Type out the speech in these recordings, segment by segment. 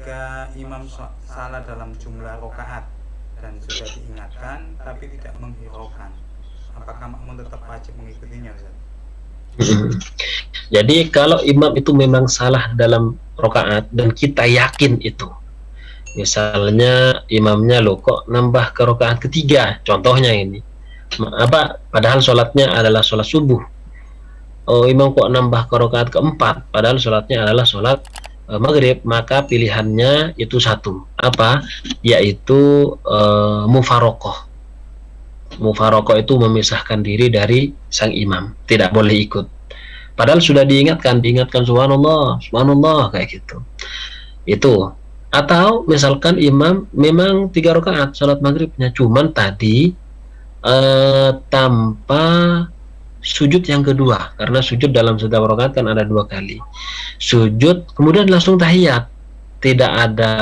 jika imam salah dalam jumlah rakaat dan sudah diingatkan tapi tidak menghiraukan, apakah makmum tetap wajib mengikutinya, Ustaz? Jadi kalau imam itu memang salah dalam rakaat dan kita yakin itu, misalnya imamnya lo kok nambah ke rakaat ketiga, contohnya ini padahal sholatnya adalah sholat subuh, imam kok nambah ke rakaat keempat padahal sholatnya adalah sholat maghrib, maka pilihannya itu satu, yaitu mufarokoh. Mufarokoh itu memisahkan diri dari sang imam, tidak boleh ikut padahal sudah diingatkan subhanallah subhanallah kayak gitu. Itu. Atau misalkan imam memang 3 rakaat salat maghribnya, cuman tadi tanpa sujud yang kedua, karena sujud dalam setiap rakaat kan ada 2 kali sujud, kemudian langsung tahiyat, tidak ada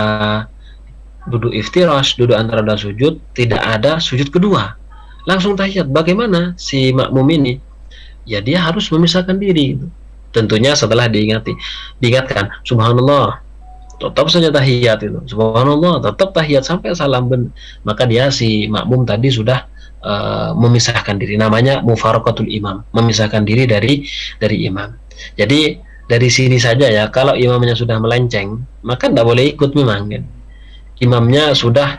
duduk iftirash, duduk antara dua sujud, tidak ada sujud kedua, langsung tahiyat. Bagaimana si makmum ini? Ya dia harus memisahkan diri gitu. Tentunya setelah diingatkan subhanallah, tetap saja tahiyat itu, subhanallah, tetap tahiyat sampai salam maka dia si makmum tadi sudah memisahkan diri, namanya mufaraqatul imam, memisahkan diri dari imam. Jadi dari sini saja ya, kalau imamnya sudah melenceng maka tidak boleh ikut memang kan. Imamnya sudah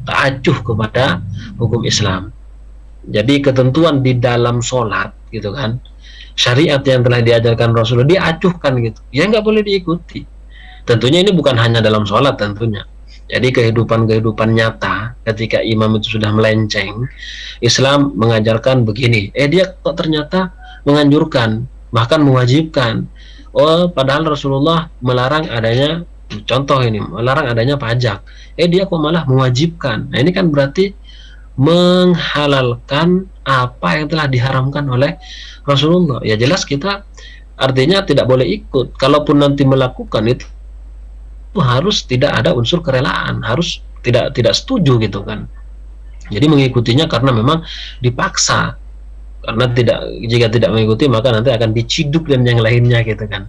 tak acuh kepada hukum Islam. Jadi ketentuan di dalam sholat gitu kan, syariat yang telah diajarkan Rasulullah diacuhkan gitu, ya nggak boleh diikuti. Tentunya ini bukan hanya dalam sholat tentunya. Jadi kehidupan nyata ketika imam itu sudah melenceng, Islam mengajarkan begini, dia kok ternyata menganjurkan, bahkan mewajibkan. Padahal Rasulullah melarang adanya, contoh ini, melarang adanya pajak, dia kok malah mewajibkan. Nah ini kan berarti menghalalkan apa yang telah diharamkan oleh Rasulullah. Ya jelas kita artinya tidak boleh ikut. Kalaupun nanti melakukan itu harus tidak ada unsur kerelaan, harus tidak setuju gitu kan. Jadi mengikutinya karena memang dipaksa. Karena jika tidak mengikuti maka nanti akan diciduk dan yang lainnya gitu kan.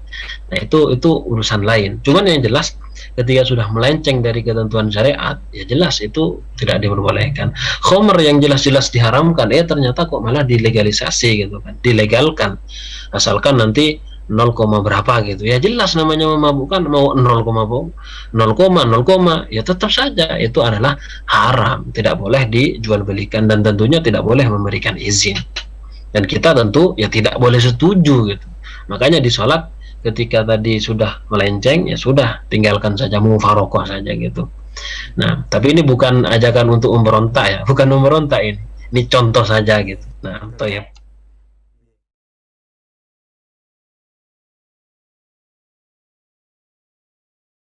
Nah itu urusan lain. Cuman yang jelas ketika sudah melenceng dari ketentuan syariat, ya jelas itu tidak diperbolehkan. Khomer yang jelas-jelas diharamkan, ternyata kok malah dilegalisasi gitu kan, dilegalkan, asalkan nanti 0, berapa gitu, ya jelas namanya memabukkan. Mau 0, ya tetap saja itu adalah haram, tidak boleh dijual belikan dan tentunya tidak boleh memberikan izin. Dan kita tentu ya tidak boleh setuju gitu. Makanya di sholat ketika tadi sudah melenceng, ya sudah tinggalkan saja, mufarokoh saja gitu. Nah tapi ini bukan ajakan untuk memberontak ya, bukan memberontak ini contoh saja gitu. Nah toh ya.